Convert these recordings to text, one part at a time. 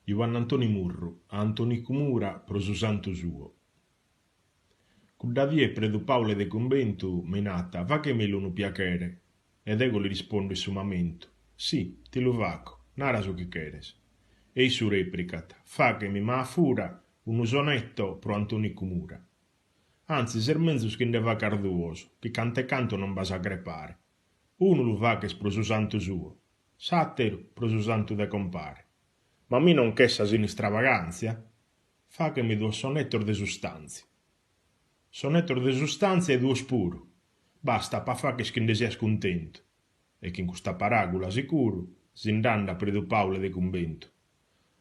Ioan Antoni Murru, a Antonicu Mura pro su santu suo. Cuddavie predu Paule de conventu, menata, va che me lo nu piacere. Ed ego le rispondo in su momento. Sì, ti lo vaco, nara su che cheres. Ei su replicat, fa che mi ma fura un usonetto pro Antonicu Mura. Anzi, ser menzus che ne va carduoso, che cante canto non va a crepare. Uno lo va che pro su santo suo, satero pro su santo de compare. Ma mi non chessa sin stravaganzia? Fa che mi do sonetto de sustanzi. Sonetto de sustanzia e duo spuro. Basta pa fa che schinde sia scontento. E che in questa paragola sicuro s'indanda predu Paule de convento.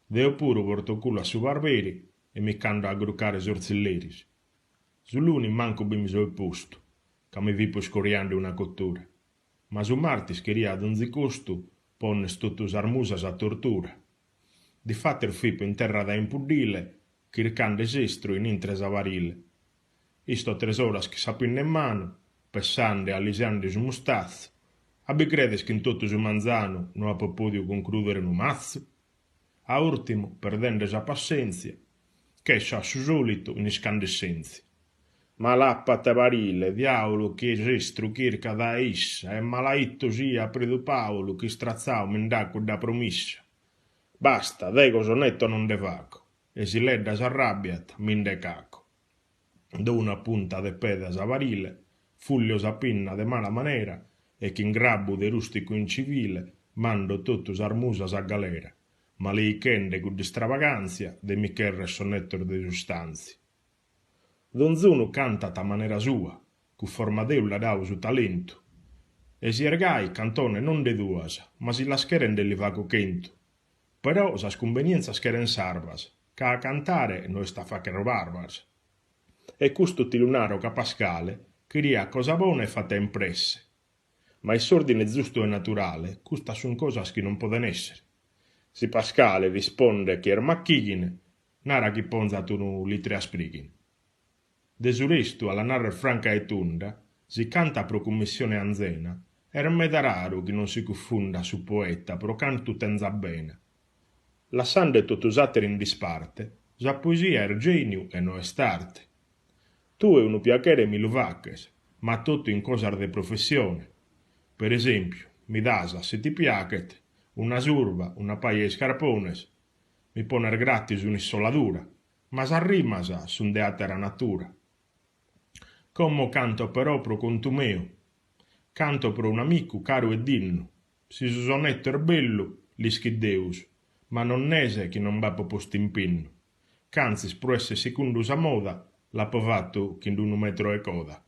Deo puro porto culo a su barberi e mi cando a gruccare sorzilleris. Sull'uni manco ben mi so il posto, che mi vi scoriando una cottura. Ma su Martis queria ad onzi costo ponne stottus armusas a tortura. Di fatter fipo in terra da impuddile, chircande sestro in intres avarile. Isto 3 oras che sapinne in mano, pessande alisiande su mustazzo, abbi credes che in tutto su manzano non ha podio concludere un mazzo? A ultimo, perdendo sa pazienza, che sa su solito in iscandescenza. Ma lappa te barile, diavolo che sestro chirca da issa, e malaitto sia predu Paolo che strazzao mendacco da promissa. Basta, dego sonetto non de vaco, e si ledda s'arrabbiat, min de caco. Do una punta de pedas a varile, fuglio sa pinna de mala manera, e che in grabbu de rustico incivile, mando tuttus armusas a galera, ma lei chende cu di stravaganzia, de micherre sonetto de sustanzi. Donzuno canta a manera sua, cu formadeula dau su talento, e si ergai cantone non de duas, ma si la scheren de vaco chento. Però sa sconvenienza scheren sarvas, ca a cantare no sta facchero barbas. E custo tilunaro ca Pascale chiria cosa bona e fatta impresse. Ma il sordine giusto e naturale, custa son cosas che non poden essere. Si Pascale risponde che er macchigine, nara chi ponza tu nu litre a sprighin. Desurestu alla narra franca e tunda, si canta pro commissione anzena, er meda raro che non si confunda su poeta pro cantu tenza bene. Lassando totusater in disparte, sa poesia er geniu e no estarte. Tu e uno piacere mi lo vaches, ma tutto in cosar de professione. Per esempio, mi dasa, se ti piacet, una surba, una paia de scarpones, mi poner gratis un'issoladura, ma s'arrimasa sun de atera natura. Como canto però pro conto meo, canto pro un amico caro e digno, si su sonetto er bello, li schiddeus, ma non nese che non va posto in pinno, canzis pro esse secundus a moda, la povato che in un metro e coda.